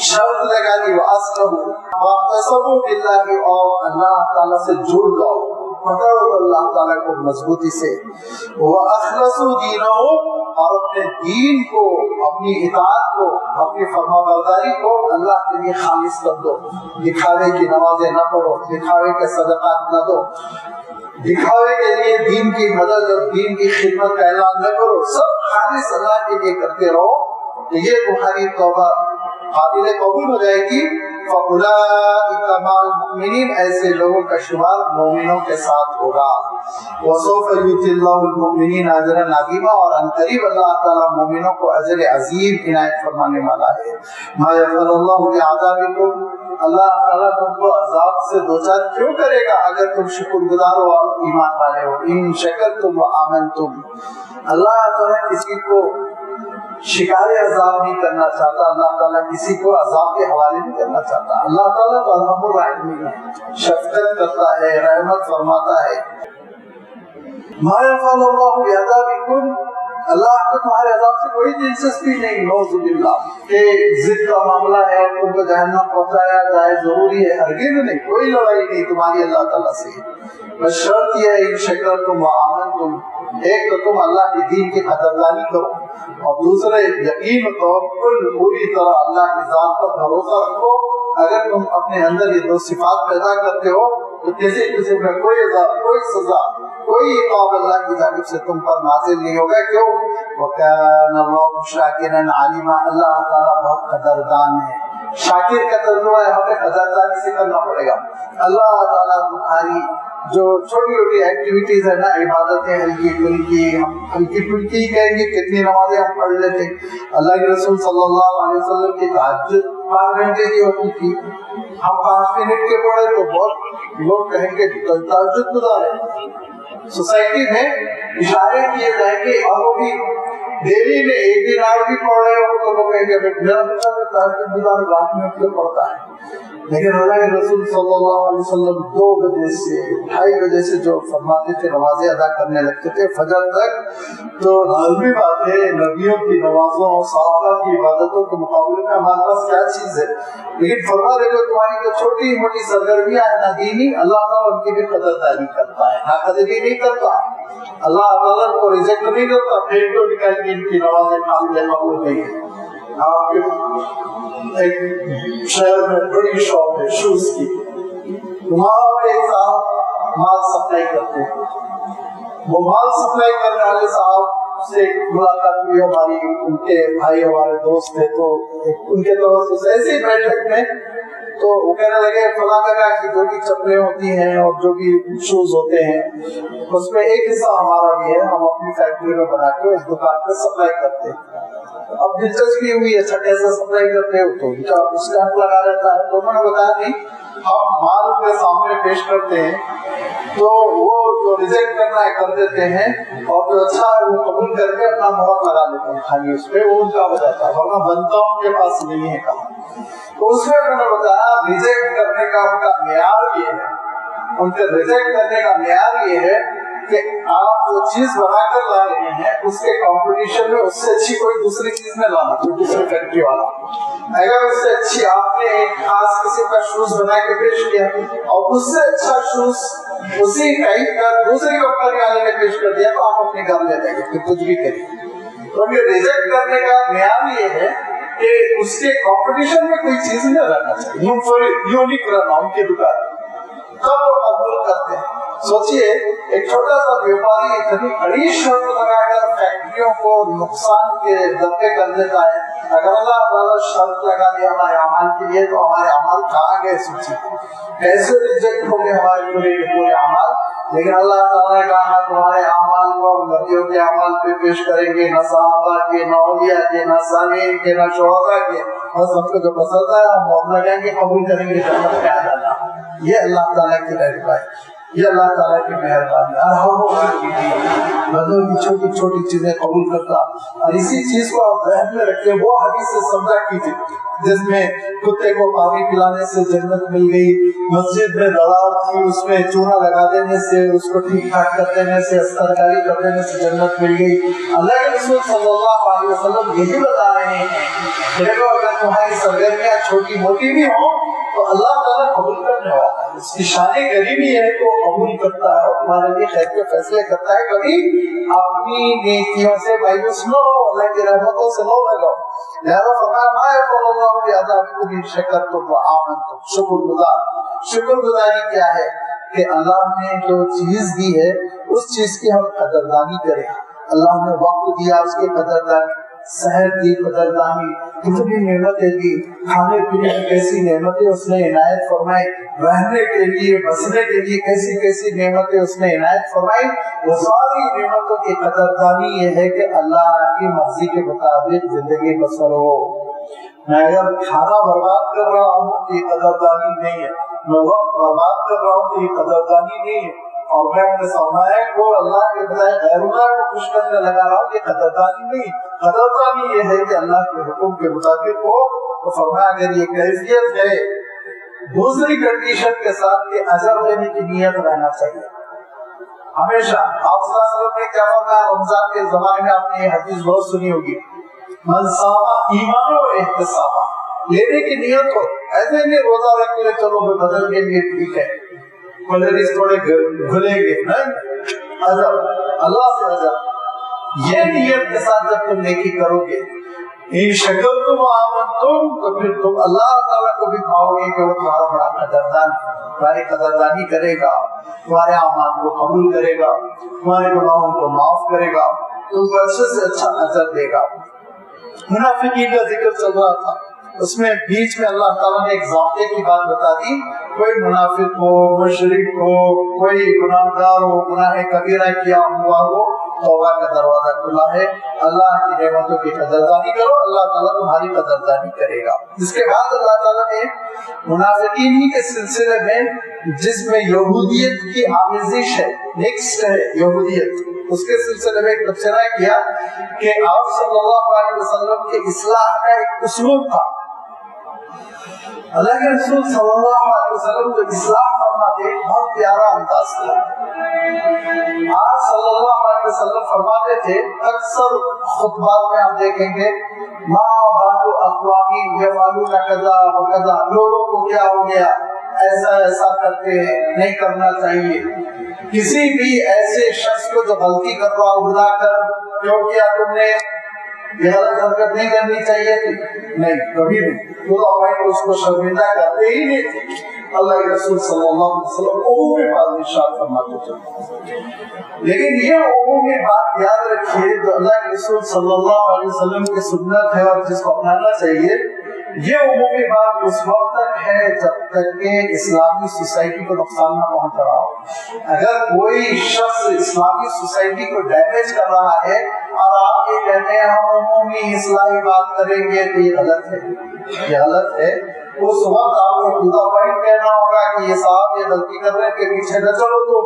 شرط لگا دی واصلحوا واعتصموا باللہ, اور اللہ تعالیٰ سے جڑ جاؤ, پکڑو اللہ تعالیٰ کو مضبوطی سے. وَأَخْلَصُوا دِينَهُمْ, اور اپنے دین کو, اپنی اطاعت کو, اپنی فرمانبرداری کو اللہ کے لیے خالص کر دو. دکھاوے کی نمازیں نہ پڑھو, دکھاوے کے صدقات نہ دو, دکھاوے کے لیے دین کی مدد اور دین کی خدمت کا اعلان نہ کرو. سب خالص اللہ کے لیے کرتے رہو تو یہ تمہاری توبہ قابل قبول ہو جائے گی. فَأُولَٰئِكَ مَعَ الْمُؤْمِنِينَ, ایسے لوگوں کا شمار مومنوں کے ساتھ ہوگا. وَسَوْفَ يُؤْتِ اللَّهُ الْمُؤْمِنِينَ أَجْرًا عَظِيمًا, اور عنقریب اللہ تعالیٰ مومنوں کو اجر عظیم عنایت فرمانے والا ہے. مَا يَفْعَلُ اللَّهُ بِعَذَابِكُمْ, اللہ تعالیٰ تم کو عذاب سے دوچار کیوں کرے گا اگر تم شکر گزار ہو اور ایمان والے ہو. ان شکرتم وآمنتم, اللہ تعالیٰ کسی کو شکار عذاب نہیں کرنا چاہتا, اللہ تعالیٰ کسی کو عذاب کے حوالے نہیں کرنا چاہتا. اللہ تعالیٰ تو الرحم الرحیم ہے, شفقت کرتا ہے, رحمت فرماتا ہے. ما يفعل الله بعذابكم, اللہ کو تمہارے عذاب سے کوئی دلچسپی نہیں، نعوذ باللہ، کہ ضد کا معاملہ ہے اور تم کو جہنم پہنچایا جائے ضروری ہے، ہرگز نہیں، کوئی لڑائی نہیں تمہاری اللہ تعالیٰ سے، بس شرط یہ ہے ان شکرتم وآمنتم، ایک تو تم اللہ کے دین کی قدردانی کرو اور دوسرے یقین و توکل پوری طرح اللہ کی ذات پر بھروسہ رکھو۔ اگر تم اپنے اندر یہ دو صفات پیدا کرتے ہو تو کسی قسم کا کوئی عذاب، کوئی سزا، کوئی عقاب اللہ کی جانب سے تم پر نازل نہیں ہوگا۔ کیوں؟ وَكَانَ اللَّهُ شَاكِرًا عَلِيمًا، اللہ تعالیٰ بہت قدردان ہے۔ شاکر کا ترجمہ ہے ہمیں قدردانی سے کرنا پڑے گا۔ اللہ تعالیٰ تمہاری جو چھوٹی چھوٹی ایکٹیویٹیز ہے نا، عبادتیں ہلکی پھلکی، ہم ہلکی پھلکی ہی کہیں گے، کتنی نمازیں ہم پڑھ لیتے، اللہ کے رسول صلی اللہ علیہ وسلم کی تہجد 5 گھنٹے کی ہوتی تھی، ہم 5 منٹ کے پڑھے تو بہت لوگ کہیں گے تہجد گزارے۔ سوسائٹی میں اشارے کیے جائیں گے اور وہ بھی ڈیلی میں 1 دن 8 بھی پڑھ رہے ہو تو لوگ کہیں گے میرا بیٹا تو تہجد گزار رات میں اٹھ کے پڑھتا ہے، لیکن اللہ کے رسول صلی اللہ علیہ وسلم 2 بجے سے 2:30 بجے سے جو فرماتے تھے نمازیں ادا کرنے لگتے تھے فجر تک، تو لازمی بات ہے نبیوں کی نمازوں اور صحابہ کی عبادتوں کے مقابلے میں ہمارے پاس کیا چیز ہے، لیکن فرما دے کہ تمہاری جو چھوٹی موٹی سرگرمیاں ہیں نا دینی، اللہ تعالیٰ ان کی بھی قدردانی کرتا ہے، ناقدری نہیں کرتا، اللہ تعالیٰ کو ریجیکٹ نہیں کرتا، پھر تو نکال کے ان کی نمازیں قابل قبول نہیں ہے۔ آپ کے ایک شہر میں بڑی شاپ ہے شوز کی، وہاں پہ ایک صاحب مال سپلائی کرتے ہیں، وہ مال سپلائی کرنے والے صاحب سے ملاقات ہوئی ہماری، ان کے بھائی ہمارے دوست تھے، تو ان کے توسط سے ایسی بیٹھک میں تو وہ کہنے لگے فلاں جگہ کی جو بھی چپلیں ہوتی ہیں اور جو بھی شوز ہوتے ہیں اس میں ایک حصہ ہمارا بھی ہے، ہم اپنی فیکٹری میں بنا کے اس دکان پہ سپلائی کرتے ہیں۔ اب دلچسپی ہوئی اچھا کیسا سپلائی کرتے ہو تو اسٹیمپ لگا رہتا ہے، تو انہوں نے بتایا نہیں ہم مال کے سامنے پیش کرتے ہیں تو وہ جو ریجیکٹ کرنا ہے کر دیتے ہیں اور جو اچھا ہے وہ قبول کر کے اپنا مہر لگا دیتے ہیں خالی اس پہ، وہ ان کا ہو جاتا ہے، ورنہ بنتا ان کے پاس نہیں ہے کہاں۔ تو اس میں انہوں نے بتایا ریجیکٹ کرنے کا ان کا معیار یہ ہے، ان کے ریجیکٹ کرنے کا معیار یہ ہے کہ آپ جو چیز بنا کر لا رہے ہیں اس کے کمپٹیشن میں اس سے اچھی کوئی دوسری چیز نہ لانا، کوئی دوسری فیکٹری والا اگر اس سے اچھی آپ نے ایک خاص قسم کا شوز بنا کے پیش کیا اور اس سے اچھا شوز اسی ٹائپ کا دوسری کمپنی والے نے پیش کر دیا تو آپ اپنے گھر لے جائیں گے پھر کچھ بھی کریے۔ تو یہ ریجیکٹ کرنے کا معیار یہ ہے کہ اس کے کمپٹیشن میں کوئی چیز نہ رہنا چاہیے، یونیک رہنا ان کی دکان، تب وہ قبول کرتے ہیں۔ سوچئے ایک چھوٹا سا بیوپاری اتنی بڑی شرط لگا کر فیکٹریوں کو نقصان کے دبے کر دیتا ہے، اگر اللہ تعالیٰ شرط لگا دیا ہمارے اعمال کے لیے تو ہمارے اعمال کہاں گئے سوچی، کیسے ریجیکٹ ہو گئے ہمارے پورے کے پورے اعمال۔ لیکن اللہ تعالیٰ نے کہا تمہارے اعمال کو نبیوں کے اعمال پہ پیش کریں گے، نہ صحابہ کے، نہ اولیاء کے، نہ صالحین کے، نہ شہداء کے، بس ہم کو جو پسند ہے ہم موت لگائیں گے، قبول کریں گے، جنت میں آ جانا۔ یہ اللہ تعالیٰ کی رہنمائی، یہ اللہ تعالیٰ کی مہربانی، بندوں کی چھوٹی چھوٹی چیزیں قبول کرتا۔ اور اسی چیز کو آپ ذہن میں رکھیں، وہ حدیث سے سمجھا کیجیے جس میں کتے کو پانی پلانے سے جنت مل گئی، مسجد میں دراڑ تھی اس میں چونا لگا دینے سے، اس کو ٹھیک ٹھاک کر دینے سے، استرکاری کر دینے سے جنت مل گئی۔ اللہ کے رسول صلی اللہ علیہ وسلم یہی بتا رہے ہیں کہ دیکھو اگر تمہاری سرگرمیاں چھوٹی موٹی بھی ہوں تو اللہ تعالیٰ قبول کرنے والا ہے، اس کی شان کریمی ہے تو قبول کرتا ہے اور تمہارے لیے خیر کے فیصلے کرتا ہے۔ کبھی اپنی نیکیوں سے مایوس نہ ہو، اللہ کی رحمتوں سے نہ لگاؤ۔ لہذا فرمایا ما یفعل اللہ بعذابکم ان شکرتم وآمنتم، شکر گزار۔ شکر گزاری کیا ہے کہ اللہ نے جو چیز دی ہے اس چیز کی ہم قدردانی کریں۔ اللہ نے وقت دیا اس کی قدردانی، صحت دی قدردانی، کتنی نعمتیں دی، کھانے پینے کی کیسی نعمتیں اس نے عنایت فرمائی، رہنے کے لیے بسنے کے لیے کیسی کیسی نعمتیں اس نے عنایت فرمائی۔ وہ ساری نعمتوں کی قدردانی یہ ہے کہ اللہ کی مرضی کے مطابق زندگی بسر ہو۔ میں اگر کھانا برباد کر رہا ہوں تو یہ قدردانی نہیں ہے، میں وقت برباد کر رہا ہوں تو یہ قدردانی نہیں ہے، اور میں اپنے سرمایہ کو اللہ کے بجائے غیر اللہ کو خوش کرنے لگا رہا ہوں، یہ قدردانی نہیں۔ قدردانی یہ ہے کہ اللہ کے حکم کے مطابق ہو۔ تو فرمایا اگر یہ کیفیت ہے، دوسری کنڈیشن کے ساتھ کہ اجر لینے کی نیت رہنا چاہیے۔ ہمیشہ آپ صلی اللہ علیہ وسلم نے کیا فرمایا رمضان کے زمانے میں؟ آپ نے یہ حدیث بہت سنی ہوگی، من صام ایمان و احتسابا، لینے کی نیت ہو، ایسے نہیں روزہ رکھ لے چلو بدل کے لیے ٹھیک ہے، کیلوریز تھوڑے گھلیں گے، عجب اللہ سے عجب، یہ نیت کے ساتھ جب تم نیکی کرو گے ان شکرتم وآمنتم تو پھر تم اللہ تعالیٰ کو بھی پاؤ گے کہ وہ تمہارا بڑا قدردان، تمہاری قدردانی کرے گا، تمہارے اعمال کو قبول کرے گا، تمہارے گناہوں کو معاف کرے گا، تم کو اچھے سے اچھا اجر دے گا۔ منافقین کا ذکر چل رہا تھا، اس میں بیچ میں اللہ تعالیٰ نے ایک ضابطے کی بات بتا دی، کوئی منافق ہو، مشرک ہو، کوئی گناہگار ہو، گناہ کبیرہ کیا ہوا ہو، توبہ کا دروازہ کھلا ہے، اللہ کی نعمتوں کی قدردانی کرو، اللہ تعالیٰ تمہاری قدردانی کرے گا۔ اس کے بعد اللہ تعالیٰ نے منافقین ہی کے سلسلے میں جس میں یہودیت کی آمیزش ہے، نیکسٹ ہے یہودیت، اس کے سلسلے میں ایک تبصرہ کیا کہ آپ صلی اللہ علیہ وسلم کے اصلاح کا ایک اسلوب تھا۔ اللہ کے رسول صلی اللہ علیہ وسلم جو اصلاح فرماتے بہت پیارا انداز تھا۔ آپ صلی اللہ علیہ وسلم فرماتے تھے، اکثر خطبات میں آپ دیکھیں گے ما بالو اقوامی یفعلون کذا وکذا، لوگوں کو کیا ہو گیا، ایسا ایسا کرتے ہیں، نہیں کرنا چاہیے۔ کسی بھی ایسے شخص کو جو غلطی کر رہا ہو بلا کر کیوں کیا تم نے، یہ غلط حرکت نہیں کرنی چاہیے تھی، نہیں کبھی نہیں، اس کو شرمندہ کرتے ہی نہیں تھے۔ اللہ کے رسول صلی اللہ علیہ وسلم عمومی بات ارشاد فرماتے تھے، لیکن یہ عمومی بات یاد رکھیے جو اللہ کے رسول صلی اللہ علیہ وسلم کی سنت ہے اور جس کو اپنانا چاہیے، یہ عمومی بات اس وقت تک ہے جب تک کہ اسلامی سوسائٹی کو نقصان نہ پہنچ رہا ہو۔ اگر کوئی شخص اسلامی سوسائٹی کو ڈیمیج کر رہا ہے اور آپ یہ کہتے ہیں ہم عمومی اصلاحی بات کریں گے تو یہ غلط ہے، یہ غلط ہے۔ اس وقت آپ کو ٹو دا پوائنٹ کہنا ہوگا کہ یہ صاحب یہ غلطی کر رہے ہیں، کہ پیچھے نہ چلو تو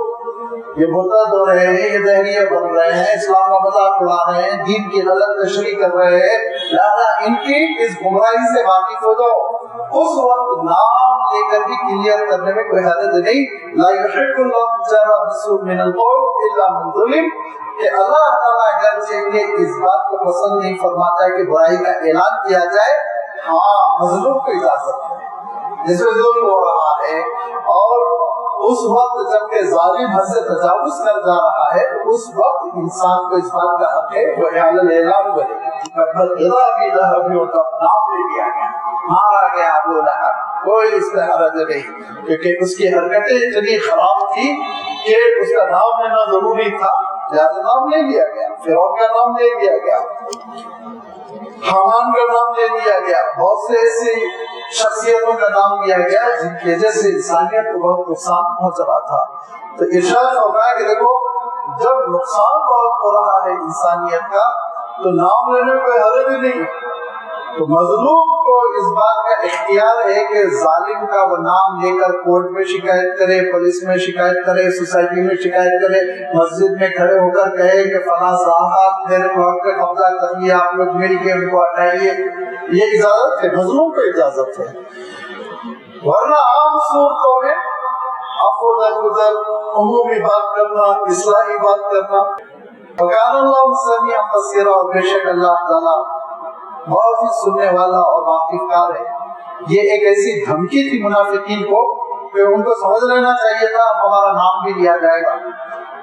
یہ مرتد ہو رہے ہیں، یہ دہریے بن رہے ہیں، اسلام کا مذاق اڑا رہے ہیں، دین کی غلط تشریح کر رہے ہیں، لہذا ان کی اس گمراہی سے واقف ہو جاؤ۔ اس وقت نام لے کر بھی کلیئر کرنے میں کوئی حرج نہیں۔ لا يحب الله الجهر بالسوء من القول الا من ظلم، کہ اللہ تعالیٰ اگرچہ کہ اس بات کو پسند نہیں فرماتا ہے کہ برائی کا اعلان کیا جائے، ہاں مظلوم کو اجازت ہے، جس میں ظلم ہو رہا ہے، اور اس وقت جب کہ ظالم حد سے تجاوز کر جا رہا ہے تو اس وقت انسان کو اس بات کا حق ہے وہ اعلان کرے۔ نام لے لیا گیا، مارا گیا ابو لہب، کوئی اس میں حرج نہیں، کیونکہ اس کی حرکتیں اتنی خراب تھی کہ اس کا نام لینا ضروری تھا، لہذا نام لے لیا گیا، فرعون کا نام لے لیا گیا، حامان کا نام لے لیا گیا، بہت سے ایسی شخصیتوں کا نام لیا گیا جن کی وجہ سے انسانیت کو بہت نقصان پہنچ رہا تھا۔ تو ارشاد فرمایا کہ دیکھو جب نقصان بہت ہو رہا ہے انسانیت کا تو نام لینے کوئی حرج نہیں، تو مظلوم کو اس بات کا اختیار ہے کہ ظالم کا وہ نام لے کر کورٹ میں شکایت کرے، پولیس میں شکایت کرے، سوسائٹی میں شکایت کرے، مسجد میں کھڑے ہو کر کہے کہ فلاں صاحب میرے پلاٹ پہ قبضہ کر لیا، آپ لوگ مل کے ان کو ہٹائیے، یہ اجازت ہے، مظلوم کو اجازت ہے۔ ورنہ عام صورتوں میں عفو درگزر، عمومی بات کرنا، اصلاحی بات کرنا، وکان اللہ سمیعا بصیرا، اور بے شک اللہ تعالیٰ بہت ہی سننے والا اور واقف کار ہے۔ یہ ایک ایسی دھمکی تھی منافقین کو کہ ان کو سمجھ لینا چاہیے تھا ہمارا نام بھی لیا جائے گا،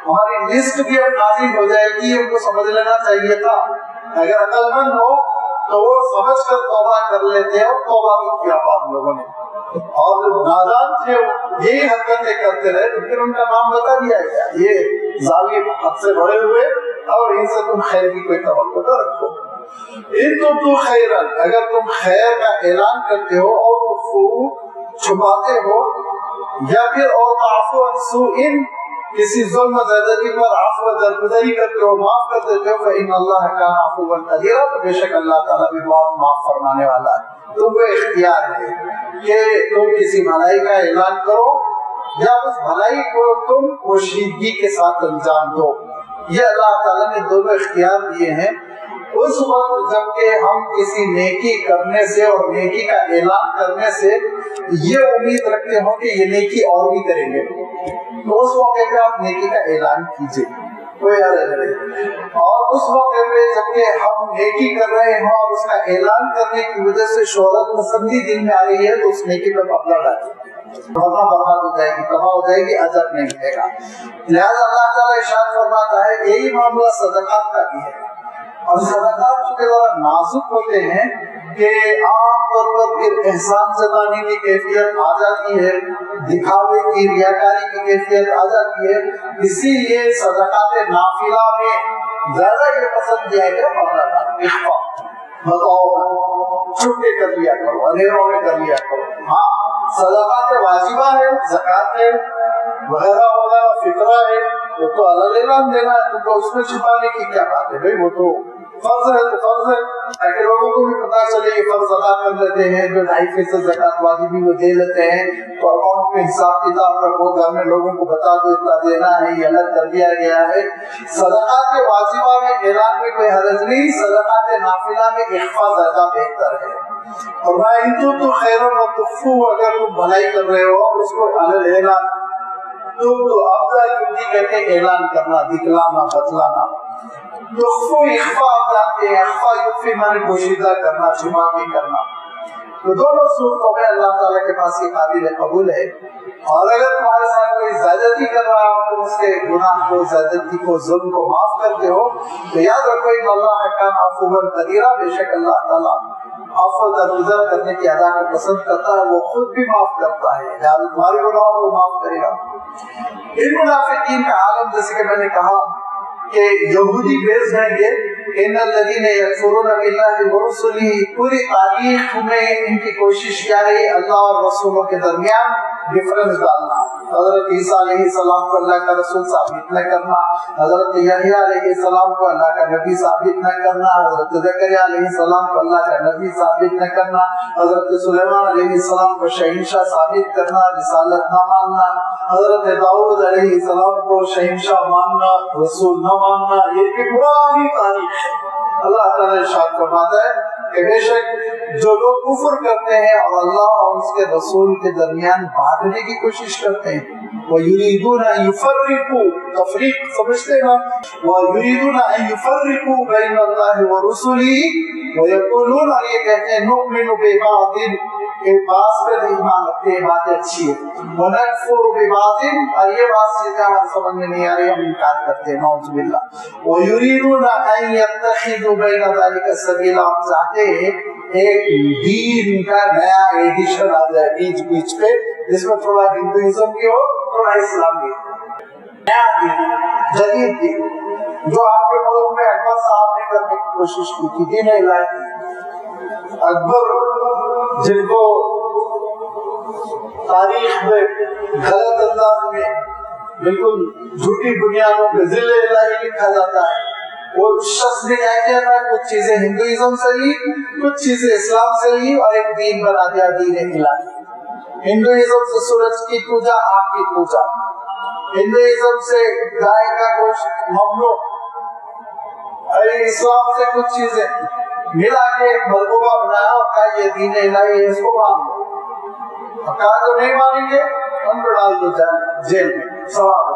ہماری لسٹ بھی اب نازل ہو جائے گی، ان کو سمجھ لینا چاہیے تھا۔ اگر عقل مند ہو تو وہ سمجھ کر توبہ کر لیتے، اور توبہ بھی کیا بعض لوگوں نے، اور جب نادان تھے یہی حرکتیں کرتے رہے تو پھر ان کا نام بتا دیا گیا، یہ ظالم حد سے بڑے ہوئے اور ان سے تم خیر کی کوئی توقع نہ رکھو۔ ان تو خیرن، اگر تم خیر کا اعلان کرتے ہو اور تخفو چھپاتے ہو، یا پھر اور تعفو عن سوء، کسی ظلم و زیادتی پر عفو درگزری کرتے ہو، معاف کر دیتے ہو، فإن اللہ کان عفوا قدیرا، تو بے شک اللہ تعالیٰ بھی بہت معاف فرمانے والا ہے۔ تم کو اختیار ہے کہ تم کسی بھلائی کا اعلان کرو یا اس بھلائی کو تم پوشیدگی کے ساتھ انجام دو، یہ اللہ تعالیٰ نے دونوں اختیار دیے ہیں۔ اس وقت جب کہ ہم کسی نیکی کرنے سے اور نیکی کا اعلان کرنے سے یہ امید رکھتے ہوں کہ یہ نیکی اور بھی کریں گے، تو اس موقع پہ آپ نیکی کا اعلان کیجیے، کوئی حرج نہیں۔ اور اس موقع پہ جبکہ ہم نیکی کر رہے ہوں اور اس کا اعلان کرنے کی وجہ سے شہرت پسندی دل میں آ رہی ہے، تو اس نیکی پہ پبلا ڈالیں، ورنہ برباد ہو جائے گی، تباہ ہو جائے گی، اجر نہیں ملے گا۔ لہٰذا اللہ تعالیٰ ارشاد فرماتا ہے یہی معاملہ صدقات کا بھی ہے، اور صدقات چونکہ ذرا نازک ہوتے ہیں کہ عام طور پر پھر احسان جتانے کی کیفیت آ جاتی ہے، دکھاوے کی، ریاکاری کی کیفیت آ جاتی ہے، اسی لیے صدقات نافلہ میں زیادہ یہ پسند کیا ہے کہ پردہ ڈالو، اخفا، بتاؤ، چھپ کے کر لیا کرو، اندھیروں میں کر لیا کرو۔ ہاں صدقات واجبہ ہے، زکوٰۃ ہے وغیرہ وغیرہ، فطرہ ہے، وہ تو اللہ اعلان دینا ہے، تو اس میں چھپانے کی کیا بات ہے بھائی، وہ تو فرض ہے تو فرض ہے، تاکہ لوگوں کو بھی پتا چلے کہ فرض ادا کر لیتے ہیں، جو 2.5% زکوٰۃ واجبی وہ دے لیتے ہیں، تو اکاؤنٹ میں حساب کتاب رکھو، گھر میں لوگوں کو بتا دو اتنا دینا ہے، یہ الگ کر دیا گیا ہے۔ صدقات واجبہ میں اعلان میں کوئی حرج نہیں، صدقات نافلہ میں اخفا زیادہ بہتر ہے۔ اور تو خیر و تخفو، اگر تم بھلائی کر رہے ہو اس کو علی اعلان، تم تو افضل یبدی کہتے ہیں اعلان کرنا، دکھلانا، بتلانا۔ تخفو اخفا آپ جانتے ہیں، اخفا یخفی مانے پوشیدہ کرنا، چھپا کے کرنا، تو دونوں صورتوں میں اللہ تعالیٰ کے پاس یہ قابل قبول ہے۔ اور اگر تمہارے ساتھ کوئی زیادتی کر رہا ہو تو اس کے گناہ کو، زیادتی کو، ظلم کو معاف کرتے ہو، تو یاد رکھو ان اللہ کان عفوا قدیرا، بے شک اللہ تعالیٰ عفو درگزر کرنے کی ادا کو پسند کرتا ہے، وہ خود بھی معاف کرتا ہے، لہٰذا تمہارے گناہوں کو معاف کرے گا۔ ان منافقین کا عالم جیسے کہ میں نے کہا کہ یہودی بیس ہیں یہ، ان الذین یکفرون باللہ ورسلہ، پوری تاریخ میں ان کی کوشش کیا رہی، اللہ اور رسولوں کے درمیان ڈفرنس ڈالنا، حضرت عیسیٰ علیہ السلام کو اللہ کا رسول ثابت نہ کرنا، حضرت یحییٰ علیہ السلام کو اللہ کا نبی ثابت نہ کرنا، حضرت زکریا علیہ السلام کو اللہ کا نبی ثابت نہ کرنا، حضرت سلیمان علیہ السلام کو شہنشاہ ثابت کرنا، رسالت نہ ماننا، حضرت داؤد علیہ السلام کو شہنشاہ ماننا، رسول نہ ماننا، یہ بھی پرانی تاریخ ہے۔ اللہ تعالیٰ ارشاد فرماتا ہے کہ بے شک جو لوگ کفر کرتے ہیں اور اللہ اور اس کے رسول کے درمیان بانٹنے کی کوشش کرتے ہیں، وَيُرِيدُونَ أَن يُفَرِّقُوا، تفریق سمجھتے ہیں، وَيُرِيدُونَ أَن يُفَرِّقُوا بَيْنَ اللَّهِ وَرُسُلِهِ، وَيَقُولُونَ، اور یہ کہتے ہیں نُؤْمِنُ بِبَعْضٍ، کہ بعض پر ایمان رکھتے ہیں، باتیں اچھی ہے، وَنَكْفُرُ بِبَعْضٍ، اور یہ بات چیزیں ہمارے سمجھ میں نہیں آ رہی، ہم انکار کرتے ہیں، نعوذ باللہ، وَيُرِيدُونَ أَن يَتَّخِذُوا بَيْنَ ذَلِكَ سَبِيلًا، آپ چاہتے ہیں ایک دین کا نیا ایڈیشن آ جائے بیچ بیچ پہ، جس میں تھوڑا ہندوازم کی ہو، تھوڑا اسلام کی، نیا دین، جدید دین، جو آپ کے ملک میں اکبر صاحب نے کرنے کی کوشش کی تھی، دین الہی۔ اکبر جن کو تاریخ میں غلط انداز میں بالکل جھوٹی بنیادوں پہ ذل الہی لکھا جاتا ہے، وہ شخص نے کیا کیا تھا، کچھ چیزیں ہندوازم سے لی، کچھ چیزیں اسلام سے لی، اور ایک دین بنا دیا، دین الہی۔ ہندوازم سے سورج کی پوجا، آگ کی پوجا، ہندوازم سے گائے کا گوشت ممنوع، اسلام سے کچھ چیزیں ملا کے ایک مرغوبہ بنایا اور کہا یہ دین الہی ہے، اس کو مان لو، اور کہا جو نہیں مانیں گے ان کو ڈال دو جیل میں، سوال۔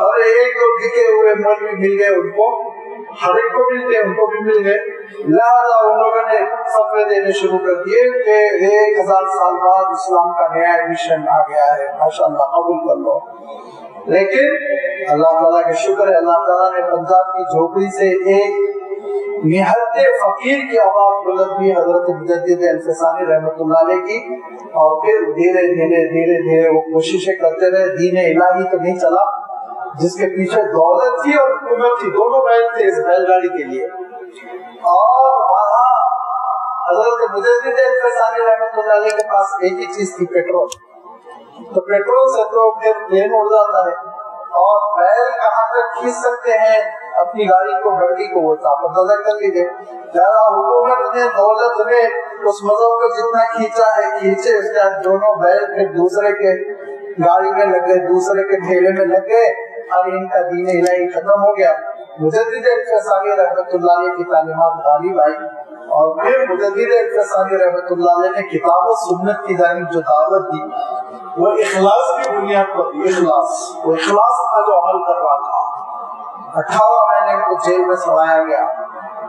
اور ایک دو بکے ہوئے مولوی مل گئے، ان کو ہر ایک کو ملتے ہیں، ان کو بھی مل گئے، لہذا ان لوگوں نے فتوے دینے شروع کر دیے کہ 1000 سال بعد اسلام کا نیا ایڈیشن آ گیا ہے، ماشاءاللہ قبول کر لو۔ لیکن اللہ تعالیٰ کا شکر ہے، اللہ تعالیٰ نے پنجاب کی جھوپڑی سے ایک نہایت فقیر کی آواز بلند کی، حضرت مجدد الفسانی رحمۃ اللہ علیہ کی، اور پھر دھیرے دھیرے وہ کوششیں کرتے رہے، دین الہی تو نہیں چلا، جس کے پیچھے دولت تھی اور حکومت تھی، دونوں بیل تھے اس بیل گاڑی کے لیے۔ اور وہاں حضرت مجدد الفسانی رحمۃ اللہ علیہ کے پاس ایک ہی چیز تھی، پیٹرول، تو پیٹرول سے تو پھر پلین اڑ جاتا ہے، اور بیل کہاں تک کھینچ سکتے ہیں اپنی گاڑی کو، گڑی کو، وہ آپ اندازہ کر لیجیے۔ لہٰذا حکومت نے، دولت نے اس مذہب کو جتنا کھینچا ہے کھینچے، اس کے بعد دونوں بیل پھر دوسرے کے گاڑی میں لگ گئے، دوسرے کے ٹھیلے میں لگ گئے، اور ان کا دین الہی ختم ہو گیا۔ مجدد الفسانی رحمۃ اللہ علیہ کی تعلیمات غالب آئی، اور پھر مجدد الفسانی رحمۃ اللہ علیہ نے کتاب و سنت کی جانب جو دعوت دی وہ اخلاص کی بنیاد پر دی. وہ اخلاص کا جو عمل کر رہا تھا. 18 مہینے کو جیل میں سڑایا گیا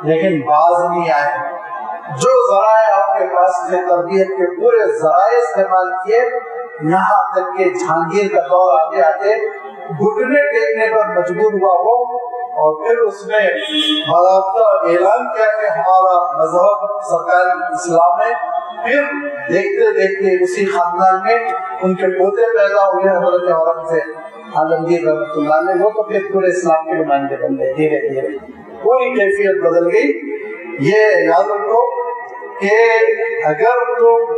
لیکن باز نہیں آئے. جو ذرائع آپ کے پاس تھے تربیت کے پورے ذرائع استعمال کیے, یہاں تک کہ جہانگیر کا دور آتے آتے گھٹنے ٹیکنے پر مجبور ہوا وہ, اور پھر اس نے باضابطہ اعلان کیا کہ ہمارا مذہب سرکار اسلام ہے. پھر دیکھتے دیکھتے اسی خاندان میں ان کے پوتے پیدا ہوئے حضرت اورنگزیب عالمگیر رحمۃ اللہ علیہ. وہ تو پھر پورے اسلام کے نمائندے بن گئے. دھیرے دھیرے پوری کیفیت بدل گئی. یہ یاد رکھو کہ اگر تم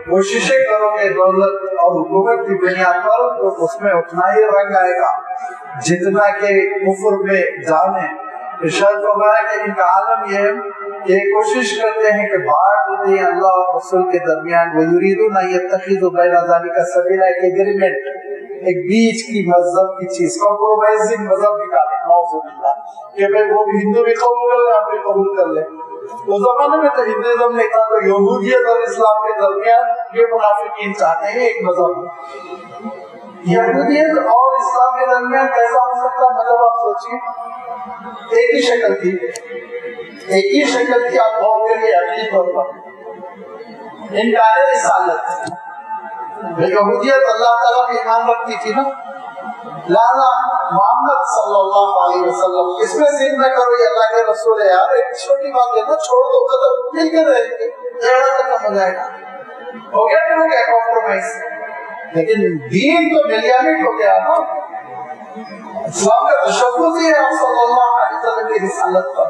کوششیں کرو گے دولت اور حکومت کی بنیاد پر تو اس میں اتنا ہی رنگ آئے گا جتنا کہ کفر میں جانے. ارشاد فرمایا کہ ان کا عالم یہ ہے کہ کوشش کرتے ہیں کہ بانٹ دیں اللہ اور رسول کے درمیان. وَيُرِيدُونَ أَن يَتَّخِذُوا بَيْنَ ذَلِكَ سَبِيلًا, ایک ایگریمنٹ, ایک بیچ کی مذہب کی چیز, کمپرومائزنگ مذہب نکالے. نعوذ باللہ کہ بھائی وہ بھی ہندو بھی قبول کر لیں, ہم بھی قبول کر لیں. اس زمانے میں تو ہندوازم نہیں تھا, تو یہودیت اور اسلام کے درمیان یہ منافقین چاہتے ہیں ایک مذہب. یہودیت اور اسلام کے درمیان کیسا ہو سکتا مطلب آپ سوچیے. ایک ہی شکل تھی, ایک ہی شکل تھی. آپ غور کریے عقلی طور پر انکار رسالت. یہودیت اللہ تعالیٰ پہ ایمان رکھتی تھی نا, لالا محمد صلی اللہ علیہ وسلم اس میں ضد نہ کرو, یہ اللہ کے رسول ہے. یار ایک چھوٹی بات ہے نا, چھوڑ دو, قدر مل کے رہیں گے, جھگڑا ختم ہو جائے گا. ہو گیا کہ ہو گیا کمپرومائز. لیکن دین تو ملیامٹ ہو گیا نا. اسلام کا تشخص ہی ہے آپ صلی اللہ علیہ وسلم کی رسالت پر.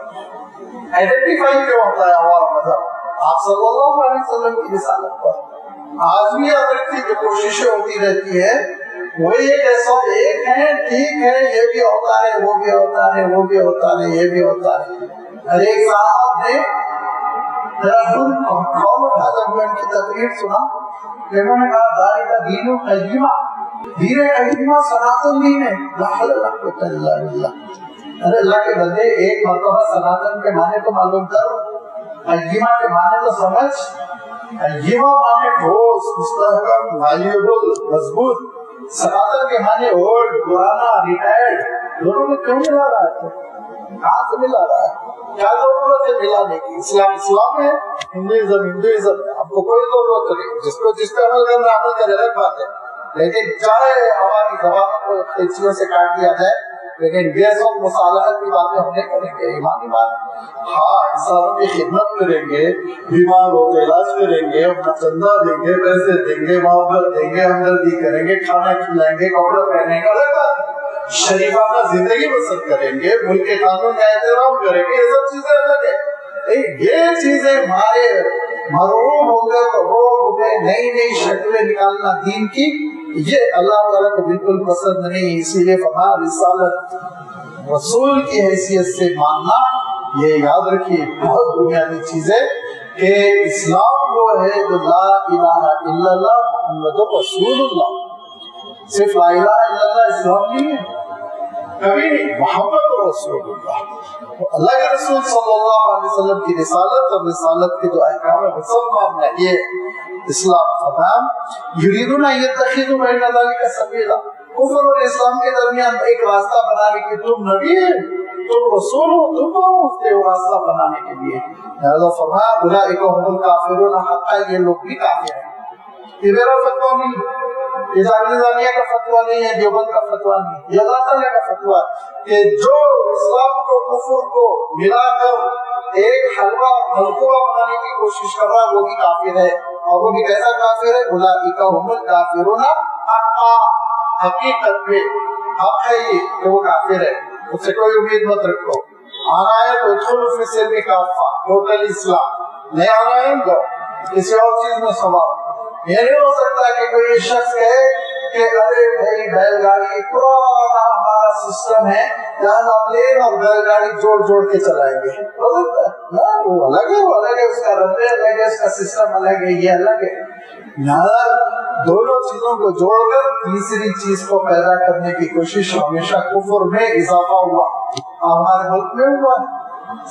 آئیڈینٹیفائی کیوں ہوتا ہے ہمارا مذہب آپ صلی اللہ علیہ وسلم کی رسالت پر. آج بھی یاد رکھتی جو کوششیں ہوتی رہتی ہے وہ یہ کہ سب ایک ہیں, ٹھیک ہے, یہ بھی ہوتا ہے, وہ بھی ہوتا ہے, وہ بھی ہوتا ہے, یہ بھی ہوتا ہے. اور ایک صاحب نے کھول اٹھا جب میں ان کی تقریر سنا کہ انہوں نے کہا ذالک دین القیمہ, دین قیمہ سناتن دین ہے. لا حول ولا قوۃ الا باللہ. ارے اللہ کے بندے ایک مرتبہ سناتن کے معنی تو معلوم کر, قیمہ کے معنی تو سمجھ. قیمہ معنی ٹھوس, مستحکم, ویلیبل, مضبوط. سناتن کے معنی اولڈ, پرانا, ریٹائرڈ. دونوں میں کیوں ملا رہا ہے؟ کہاں سے ملا رہا ہے؟ کیا ضرورت ہے ملانے کی؟ اسلام اسلام ہے, ہندوازم ہندوازم ہے. آپ کو کوئی ضرورت نہیں. جس کو جس پہ عمل کرنا عمل کرے, الگ بات ہے. لیکن چاہے ہماری زبان کو قینچیوں سے کاٹ دیا جائے, لیکن بیس اور مصالحت کی باتیں ہم نہیں کریں گے. ایمانی بات, ہاں انسانوں کی خدمت کریں گے, بیمار ہو کے علاج کریں گے, اپنا چندہ دیں گے, پیسے دیں گے, محبت دیں گے, ہمدردی کریں گے, کھانا کھلائیں گے, کپڑے پہنیں گے, الگ بات. شریفانہ زندگی بسر کریں گے, ملک کے قانون کا احترام کریں گے, یہ سب چیزیں الگ ہے. یہ چیزیں ہمارے محروم ہو گئے تو روب میں نئی نئی شکلیں نکالنا دین کی, یہ اللہ تعالیٰ کو بالکل پسند نہیں. اسی لیے فرمایا رسالت رسول کی حیثیت سے ماننا, یہ یاد رکھیے بہت بنیادی چیز ہے کہ اسلام وہ ہے جو لا الہ الا اللہ محمد رسول اللہ. صرف لا الہ الا اللہ اسلام نہیں ہے, کبھی نہیں. محمد رسول اللہ, اللہ کے رسول صلی اللہ علیہ وسلم کی رسالت اور رسالت کے جو احکام ہے وہ سب ماننا, یہ اسلام. فرمان یریدون ان یتخذوا بین ذلک سبیلا, کفر اور اسلام کے درمیان ایک راستہ بنانے کی. تم نبی ہے, تم رسول ہو, تم کون ہوتے ہو راستہ بنانے کے لیے؟ لہذا فرمایا اولئک هم الکافرون حقا, یہ لوگ بھی کافر ہیں. یہ میرا فتویٰ نہیں, یہ نظامیہ کا فتویٰ نہیں ہے, دیوبند کا فتویٰ نہیں, یہ اللہ تعالیٰ کا فتویٰ کہ جو اسلام کو کفر کو ملا کر ایک حلوہ ملکوہ بنانے کی کوشش کر رہا ہے وہ بھی کافر ہے. اور وہ بھی کیسا کافر ہے؟ اولئک هم الکافرون حقا, حقیقت میں حق ہے یہ کہ وہ کافر ہے, اس سے کوئی امید مت رکھو. آنا ہے تو ادخلوا فی السلم کافہ, ٹوٹل اسلام. نہیں آنا ہے تو کسی اور چیز میں سوال. یہ نہیں ہو سکتا کہ کوئی شخص کہے کہ ارے بھائی بیل گاڑی پرانا ہمارا سسٹم ہے, جہاں پلین اور بیل گاڑی جوڑ جوڑ کے چلائیں گے. ہو سکتا ہے نا, وہ الگ ہے, وہ الگ ہے, اس کا رنبے الگ ہے, اس کا سسٹم الگ ہے, یہ الگ ہے. دونوں چیزوں کو جوڑ کر تیسری چیز کو پیدا کرنے کی کوشش ہمیشہ کفر میں اضافہ ہوا. ہمارے ملک میں ہوا ہے,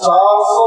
400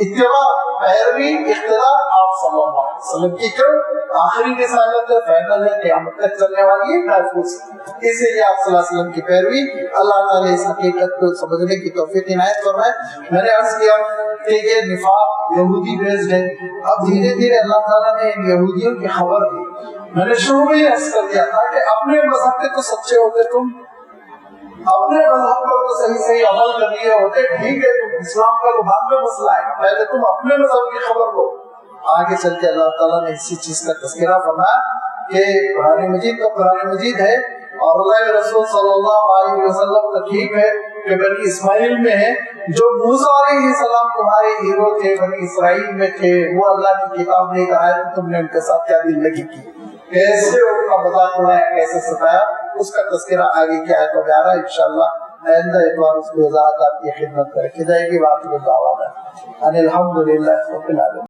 اتباع پیروی اقتداء آپ صلی اللہ علیہ وسلم کی کیوں آخری رسالت ہے، فائنل ہے، قیامت تک چلنے والی ہے، محفوظ ہے، اس لیے آپ صلی اللہ علیہ وسلم کی پیروی اللہ تعالیٰ اس حقیقت کو سمجھنے کی توفیق عنایت فرمائے۔ میں نے عرض کیا کہ یہ نفاق یہودی بیسڈ ہے، اب دھیرے دھیرے اللہ تعالیٰ نے ان یہودیوں کی خبر دی۔ میں نے شروع میں عرض کر دیا تھا کہ اپنے مذہب کے تو سچے ہوتے تم، اپنے مذہب پر تو صحیح عمل کر لیے ہوتے، ٹھیک ہے اسلام کا تو بعد میں مسئلہ ہے، پہلے تم اپنے مذہب کی خبر لو۔ آگے چل کے اللہ تعالیٰ نے اسی چیز کا تذکرہ فرمایا کہ قرآن مجید تو قرآن مجید ہے، اور اللہ کے رسول صلی اللہ علیہ وسلم تو ٹھیک ہے کہ بنی اسماعیل میں ہے، جو موسیٰ علیہ السلام تمہارے ہیرو تھے بنی اسرائیل میں تھے، وہ اللہ کی کتاب لے کر آئے، تم نے ان کے ساتھ کیا دل لگی کی، کیسے ان کا مذاق اڑایا، کیسے ستایا، اس کا تذکرہ آگے کیا ہے تو بیارہ انشاءاللہ آئندہ اتوار اس کی وضاحت آپ کی خدمت کرے۔ خدای کی بات کو دعویٰ ہے الحمدللہ رب العالمین۔